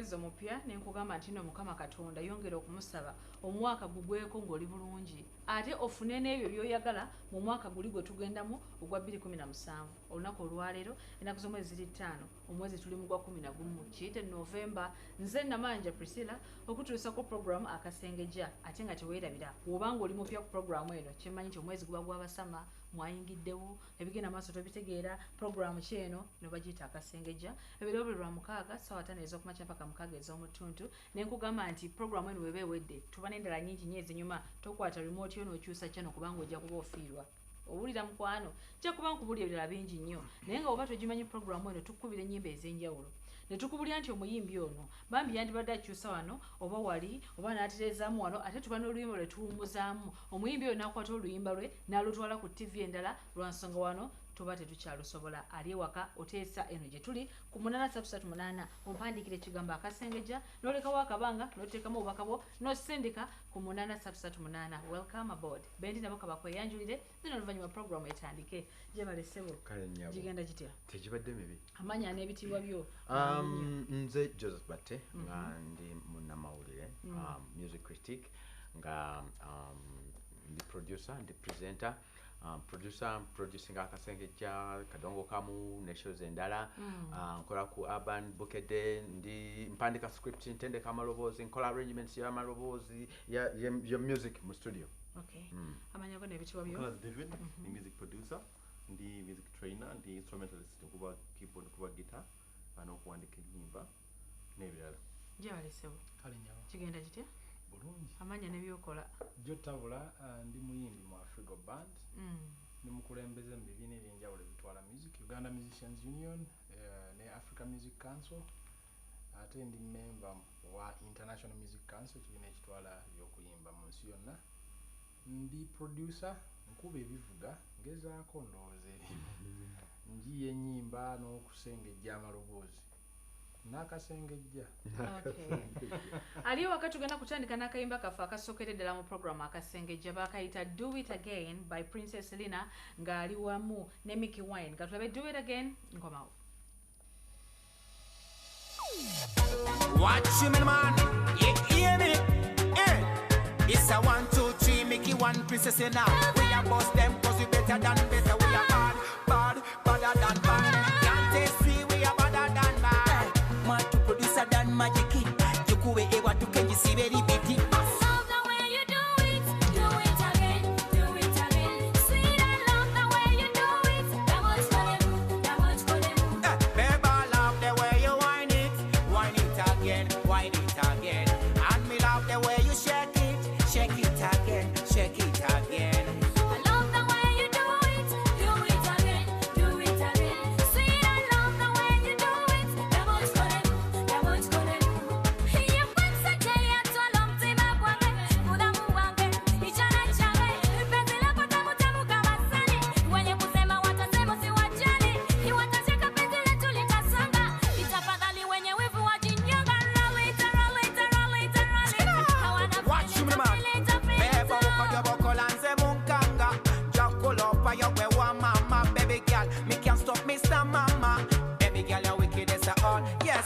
omwezi omupya ne nkugamba nti no Mukama Katonda yongera okumusaba omwaka gugweko ng'oli bulungi ate ofune n'ebyo by'oyagala mu mwaka guli gwe tugendamu ogwa 2017 olunaku olwaleero ennaku z'omwezi ziri 5 omwezi tuli mu gwa 11 kiyite November. Nze Namanja Priscilla okutuusa ku programu Akasengejja ate nga teweerabira bw'obanga oli mupya ku programu eno kyemmanyi nti omwezi guba gw'abasama mwayingiddewo ebigenda maaso tobitegeera programu kyeno no bagiyita Akasengejja ebiro buli lwa mukaaga ssaawa 5 ez'okumakya mpaka mukaaga ez'omutuntu ne nkugamba nti programu eno weba ewedde tuba n'endala nnyingi nnyo ezinyuma tokwata remote yo n'okyusa kyano kubanga ojja kuba ofiirwa owulira mukwano kya kuba nkubulya ebirala bingi nnyo naye nga oba togimanyi programu eno tukubira ennyimba ez'enjawulo ne tukubulya nti omuyimbi ono bambi yandibadde akyusa wano oba wali oba n'atereezaamu wano ate tuba n'oluyimba lwe tuwummuzaamu omuyimbi oyo n'akwata oluyimba lwe n'alutwala ku TV endala lwa nsonga wano tuba tetukyalusobola ali ewaka oteesa eno gye tuli ku 8338 ompandiikira ekigambo Akasengejja n'olekawo akabanga n'oteekamu obubaka bwo n'osindika ku 8338. Welcome aboard. Bendi nabo kabakweyanjulire nino oluvannyuma programu etandike gye balesebo gigenda gitya tegibadde mibi amanya n'ebitiibwa byo. Nze Joseph Batte nga ndi munnamawulire music critic nga ndi producer ndi presenter producing Akasangejja kadongo kamu ne shows endala nkola ku urban Bukedde ndi mpandika script ntendeka amaloboozi nkola arrangements ya amaloboozi ya music mu studio. Okay. Amanya ko nebitiwa byo. David ni music producer ndi music trainer ndi instrumentalist kuba keyboard kuba guitar ano kuandika nyimba n'ebirala. Gyalesebo kale nyawo kigenda kitya bulungi amanya nebyokola jo tabula ndi muyimbi mu Africa band ni mukulembeze mu bibiina ebyenjawulo ebitwala music Uganda Musicians Union ne Africa Music Council ate ndi member wa International Music Council kibiina ekitwala byokuyimba mu nsi yonna. Ndi producer nkuba ebivuga ngezaako ndowooze njiye ennyimba n'okusengejja amaloboozi n'Akasengejja. Okay. Aliyo wakati tugenda kutandika n'akayimba kafa akasookera ddala mu programu Akasengejja bakayita Do It Again by Princess Lenah ng'ali wamu ne Mikie nga tulabe Do It Again nkomawo. Watch you man, you hear me? It's a 1, 2, 3, Mikie Princess Lenah. We are boss them cause we better than better. We are bad, badder than bad. Can't taste free, we are badder than bad. Matu producer than magic. Jukue ewa tukenji siberi biti.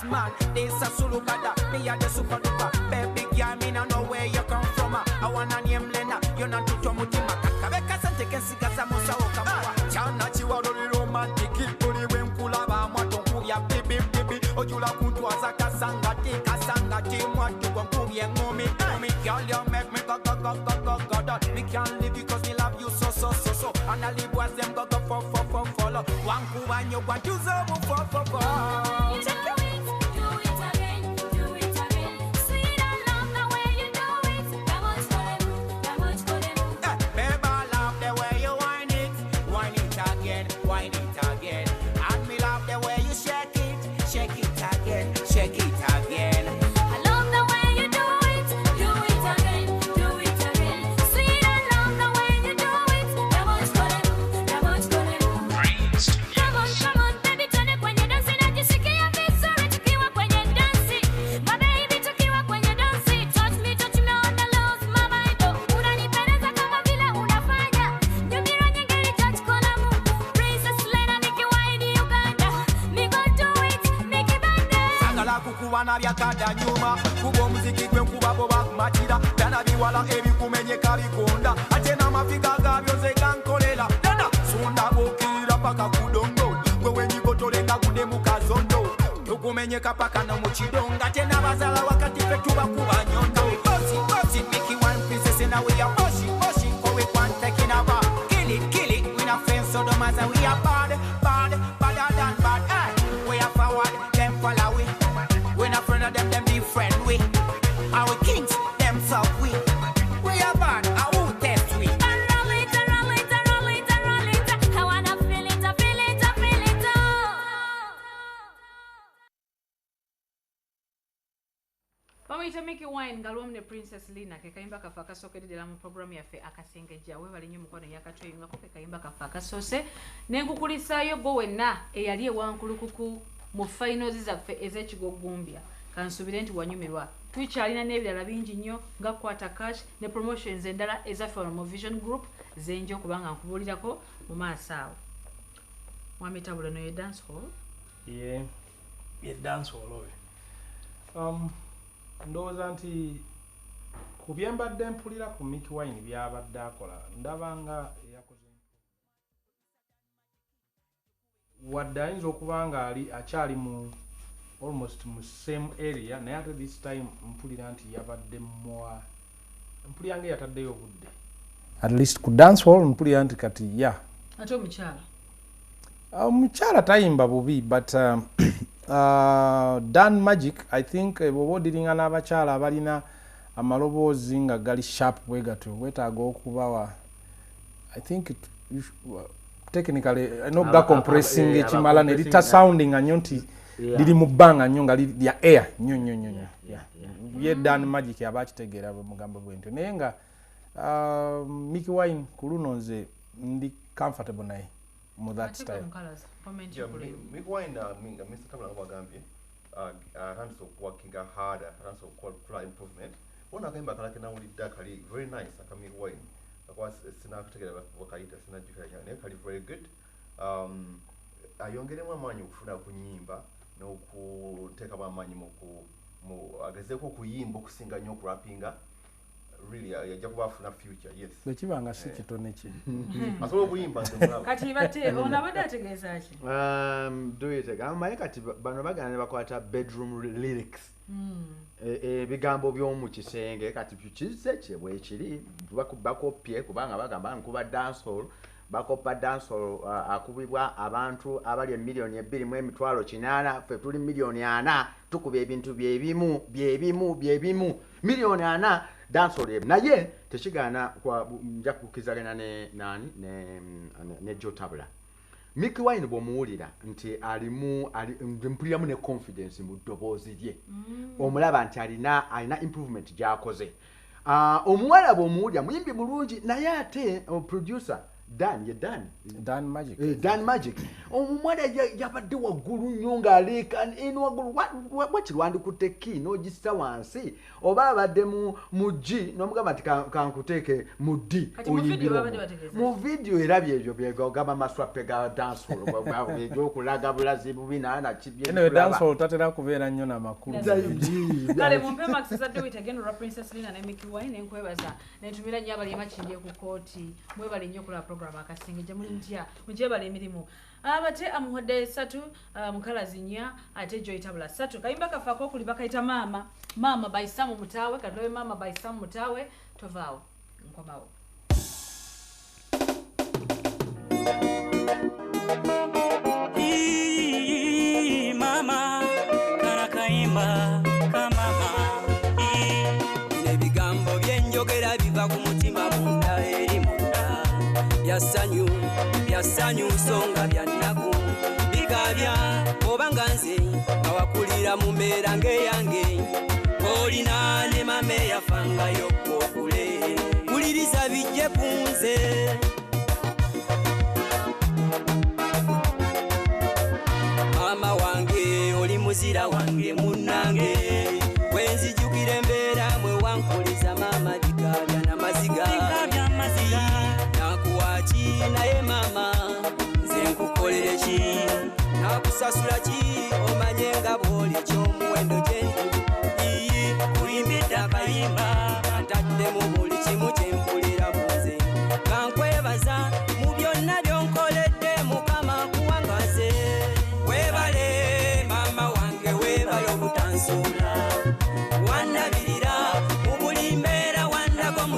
Man, this a sulu bada, me a the super duper. Baby girl, me no know where you come from. I wanna name Lenah, you not to Tomutima. Kabeka sante kensiga sa musa okamawa. Chana chiwa lori romantic, uri wenkula ba mwatonku ya bibi bibi. Ojula kuntu Akasangejja mwatu kwa nkubye ngumi. Girl, you make me go. Me can't live because me love you so. And I live was them go follow. Wanku wanyo wantuzo for. Check it. Come on, baby, turn it when you're dancing and you shake your face. byana byakada nyuma kuba omuziki gwe nkuba bo bakumatira byana biwala ebikumenyeka bikonda ate n'amafiga gabyo ze gankolera dada sunda bukira paka kudongo gwe wenyikotolenga kude mu kazondo tukumenyeka paka no mu kidonga ate n'abazala wakati fe tuba kuba nyondo bosi Mikie one princess and we are boshi for we want taking over kill it we not friends so the matter we are bad badder than bad we are forward them follow we not friend of them be friend we our kings them so we are bad who test we roll it I wanna feel it Pamita Mikie wine ngalomne Princess Lenah ke kayimba kafa kasokedde mu program yaffe Akassangejja webali nnyo mukono yakatweyingako ke kayimba kafa kasose nenkukulisaayo go wenna eyali ewankulukuku mu finals zaffe ez'ekigogumbya kansubire nti wanyumirwa tukyalina n'ebirala bingi nnyo nga kwata cash ne promotions endala ezaffe mu Vision Group zenjo kubanga nkubuulirako mu maaso awo mwamita bulo no ye dance hall ye dance hall ndowooza nti ku byembadde mpulira ku Mikie wine byabadde akola ndabanga yakoze wadde ayinza okuba nga akyali mu almost mu same area naye ate this time mpulira nti yabadde mpulira nga yataddeyo obudde at least ku dance hall mpulira nti kati ate omukyala tayimba bubi but Dan Magic I think bwoba odiringa n'abakyala abalina amaloboozi nga gali sharp bwe gatyo wetaaga okubawa I think technically no compressing ekimala ne lita sounding nnyo nti liri mu bbanga nnyo nga lya air nnyo ye Dan Magic aba akitegeera mugamba bwentyo naye nga Mikie wine ku luno nze ndi comfortable naye mu that style. Mikie wine Mr. Tabula ngabagambye runs of working harder runs of quality improvement ona akayimba kalake nawulidde kali very nice aka Mikie wine akwa sinakategera bakayita sinajukanya naye kali very good ayongeremu amaanyi okufuna kunyimba n'okuteekamu amaanyi mu agezeeko okuyimba okusinga nnyo okurapinga really yajja kuba afuna future yes bekibanga si kitone ki asobola okuyimba kati bate onabadde ategeeza ki maye kati bano bagana ne bakwata bedroom lyrics ebigambo by'omu kisenge kati kize kye bwekiri bakopye kubanga bagamba nkuba dancehall bakopa dancehall akubibwa abantu abali 2,280,000 ffe tuli 4,000,000 tukuba ebintu byebimu $4,000,000 dancehall naye tekigaana nja kukizagana ne Joe Tabula Mikie wine bw'omuwulira nti mpuliramu ne confidence mu ddoboozi lye omulaba nti alina improvement gy'akoze omuwala bw'omuwulira muyimbi bulungi naye ate producer Dan Magic omumwala yabadde waggulu nnyo ng'aleeka eno waggulu wakirwandikutte ki n'ogissa wansi oba abadde mu G n'omugamba nti kankuteeke mu D mu vidiyo erabye ebyo byegamba maswape ga dancehall ebyokulaga bulazi bubi dancehall tatera kubeera nnyo n'amakulu kale mumpe max zadde witagendo lwa Princess Lenah ne Mikie wine enkwebaza nentumira nnyo abali amakindye ku kooti mwebali nnyo kulaba program Akassangejja muli mutya mujebala emirimu abate amuhodde 3 mukalazi nnya ate Joy Tabula 3 kayimba kafaako okuliba kayita mama baisamu mutawe katowe mama baisamu mutawe tovaawo nkomawo mama kana kayimba kamama ebigambo byenjogera biva ku mutima munda eri munda byasanyu songa byanaku bigabya obanga nze awakulira mu mbeera ng'eyange olina ne mame yafangayo okule wuliriza bijje kunze mama wange oli muzira wange munnange wenzijukira embeera mwe wankuliza mama bigabya n'amaziga naye mama nze nkukolere ki nakusasula ki omanye nga bw'oli ky'omuwendo gye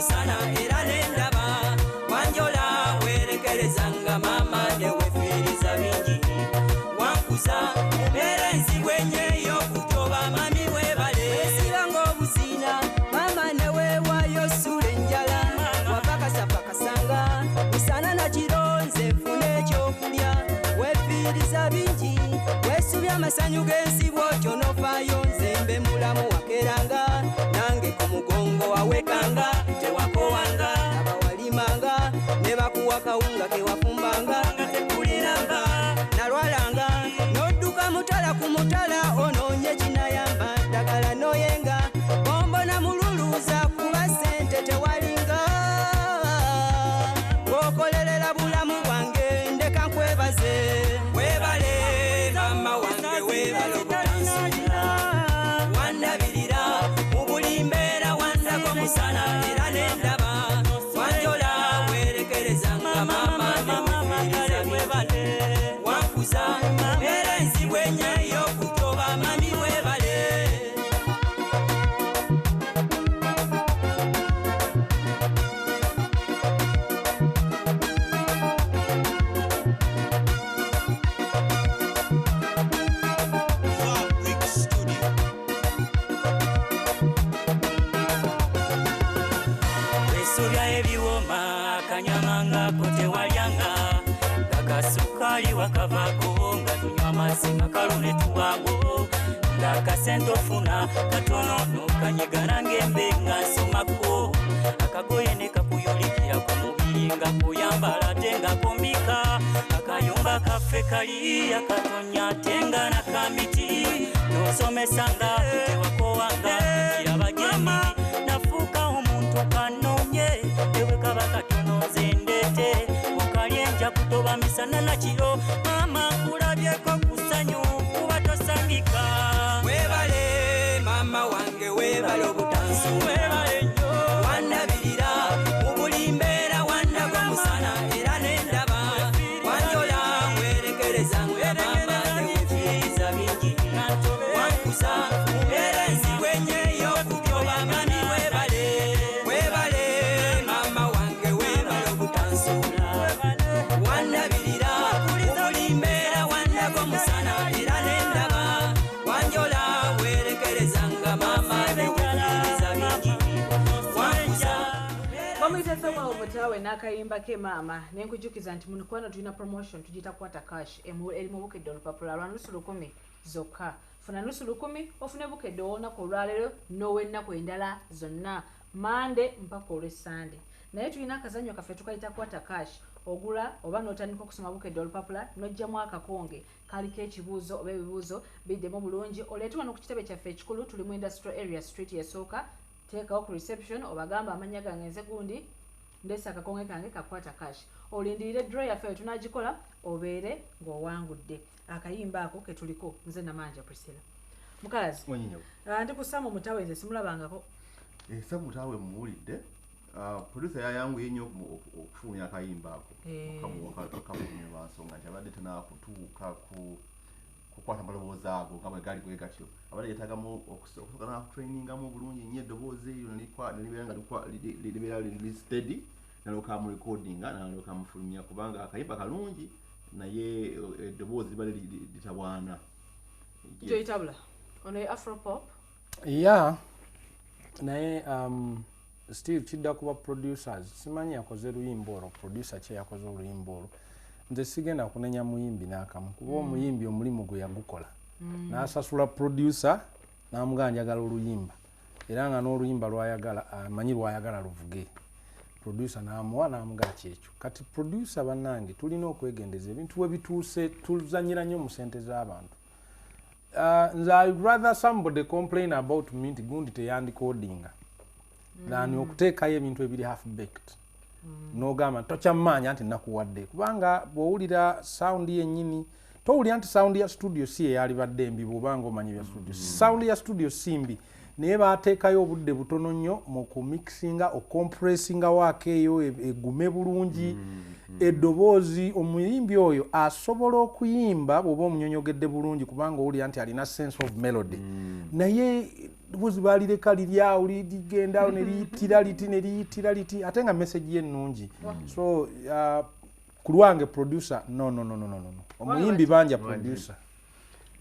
musana era nendaba wanjola werekerezanga mama newefiiriza bingi wankuza mubeera enzibwe nnyo kutoba mami webale wesibanga obuzina mama neweewaayo sula enjala wapakasapakasanga musana nakironze funa ekyokulya wefiiriza bingi wesubya amasanyu g'ensi bwotyo nofaayo nzembe mulamu wakeranga nange ku mugongo wawekanga tewakowanga abawalimanga ne bakuwa kawunga kewafumbanga nga tekuliranga nalwalanga n'odduka mutala ku mutala onoonye kinayamba ddagala noyenga bombona mululuuza kuba ssente tewalinga bw'okolerera bulamu bwange ndeka nkwebaze webale mama wange webale obutansuula wandabirira mu buli mbeera wandako musana era nendaba wanjola werekerezanga mama newefiiriza webale wankuza era enzibwe nnyo kutoba mami webale wesubya ebiwoma akanyamanga ko tewalyanga akasukaali wakavaako nga tunywa amazzi makalu ne tubango ng'akasente ofuna katono n'okanyigana ng'embe nga nsomako akagoye ne kakuyulikira ku mubiri nga kuyambala ate nga kombika akayumba kaffe kali akatonya ate nga nakamiti n'osomesanga tewakowanga kiraba gyendi nafuuka omuntu kanoonye ewe kaba katono nze ndeete okalye nja kutoba misana nakiro mama nkulabyeko kusanyu kuba tosambika webale mama wange webale obutansu webale nnyo wandabirira mu buli mbeera wandako musana era nendaba wanjola werekerezanga mama newefiiriza bingi wankuza mubeera enzibwe nnyo kutoba mami webale webale mama wange webale obutansuula wandabirira mu buli mbeera wandako musana era nendaba wanjola werekerezanga mama newefiiriza bingi wankuza bamuyita soma omutaawe n'akayimba ke maama nenkujukiza nti munokwano tulina promotion tugita kwata cash eri mu Bukedde olupapula lwa nusu 10 zokka funa nusu 10 ofune Bukedde olunaku olwaleero n'ow'ennaku endala zonna mande mpaka olw'essande naye tulina akazannyo kaffe tukayita kwata cash ogula oba n'otandika okusoma Bukedde olupapula n'ojjamu akakonge kaliko ekibuuzo oba ebibuuzo biddemu bulungi oleete wano ku kitebe kyaffe ekikulu tuli mu industrial area street yesooka teekawo ku reception obagamba amanya gange nze gundi ndese akakonge kange kakwata cash olindirire draw yaffe tunagikola obeere ng'owangudde akayimba ako ke tuliko nze Namanja Priscilla mukalazi ndi kusama omutawe nze simulabangako Samu mutawe muwulidde producer yayanguye nnyo okufulumya akayimba ako kamukamulumya lwansonga nti abadde tenakutuuka kukwata amaloboozi ago nga bwe gali gatyo abadde yeetaagamu okusooka nakutrainingamu bulungi nnyo eddoboozi eryo nelibeera nga libeera liri steady nalyoka mu recordinga nalyoka mufulumya kubanga akayimba kalungi naye eddoboozi libale litawaana kyoyitabula ono ye afropop yeah naye still kidda kuba producers simanyi yakoze luyimba olwo producer kye yakoze oluyimba olwo nze sigenda kunenya muyimbi n'akamu kuba omuyimbi omulimu gwe yagukola n'asasula producer n'amugaa njagala oluyimba era nga n'oluyimba lwayagala amanyi lwayagala luvuge producer n'amuwa n'amugaa kyekyo kati producer bannange tulina okwegendeza ebintu we bituuse tuzanyira nnyo mu ssente z'abantu nze I'd rather somebody complain about me nti gundi teyandicodinga than okuteekayo ebintu ebiri half baked n'ogamba tokyamanya nti nakuwadde kubanga bw'owulira sound yennyini towulira nti sound ya studio si eyalibadde embi bw'obanga omanyi bya studio sound ya studio simbi naye baateekayo obudde butono nnyo mu kumixinga okompressinga waako eyo egume bulungi eddoboozi omuyimbi oyo asobola okuyimba bw'oba omunyonyogedde bulungi kubanga owulira nti alina sense of melody naye balireka liryawo ligendawo neliyitira liti ate nga message ye nnungi. So ku lwange producer no omuyimbi banja producer.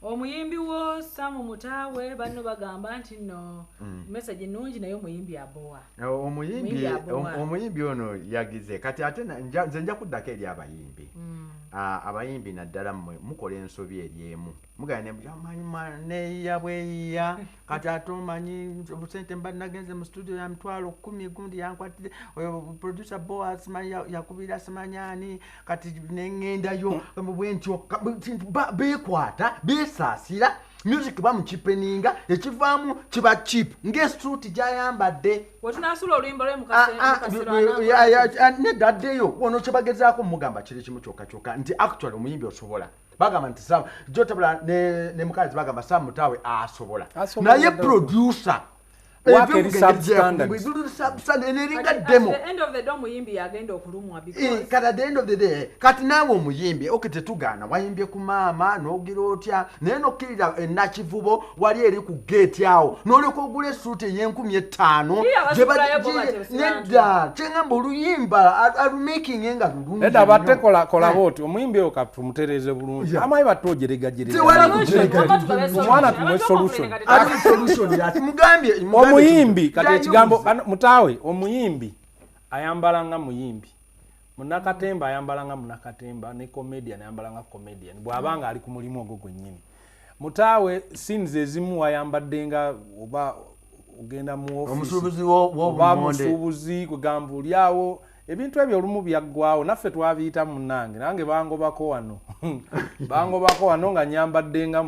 Omuyimbi wo Samu Mutawe banno bagamba nti no message nnungi naye omuyimbi abowa. Omuyimbi ono yagize kati ate nze nja kuddako eri abayimbi. Abayimbi naddala mmwe mukola ensobi eri emu. Mugane ne yabweya kati atomanyi obusente mba nagenze mu studio ya mtwalo 10 gundi yankwatire producer Boaz yakubira simanyani kati nengendayo bwentyo bekwata besasira music bamuchipeninga ekivaamu kiba cheap ngesuit jayambadde wotunasula oluyimbo lwe mukasira ne daddeyo wono kibagezaako mugamba kiri kimu kyokka nti actually omuyimbi osobola bagamba nti Sam jotabula ne mukazi bagamba Sam Mutawe asobola naye producer work at substandard. At the end of the day omuyimbi yagenda okulumwa because at the end of the day kati nawe omuyimbi okitetugaana wayimbye ku maama n'ogira otya naye nokkirira ennakivubo wali eri ku gate awo n'olyoka ogula essuuti ey'$5,000 nedda kyengamba oluyimba alumaking nga lulungi edda batte kola booti omuyimbi oyo katumutereeze bulungi amayi batoojerega omwana tumuwe solution mugambye omuyimbi kati ekigambo Mutawe omuyimbi ayambalanga muyimbi munakatemba ayambalanga munakatemba ne comedian ayambalanga comedian bw'abanga ali ku mulimu ogwo gwennyini. Mutawe scenes ezimu ayambaddenga oba ogenda mu office omusuubuzi kugamba olyawo ebintu ebyo olumu byaggwawo naffe twabiyita munnange nange bangobako wano nga nyambaddenga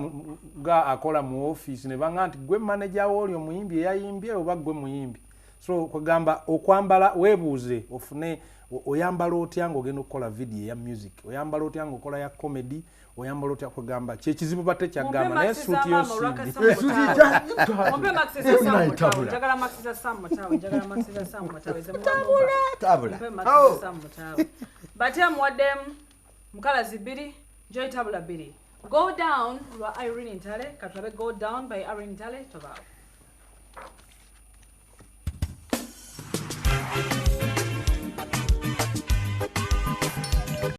ga akola mu office ne banga nti gwe manager w'oli omuyimbi eyayimbye oba gwe muyimbi. So kugamba okwambala weebuuze ofune oyambala otya ng'ogenda okukola video ya music oyambala otya ng'okola ya comedy oyambala otya kugamba kyekizibu batte kyagamba naye suuti yosiibi bate amuwaddemu mukalazi 2 joy tabula 2 go down lwa Irene Ntale katulabe go down by Irene Ntale tobaawo.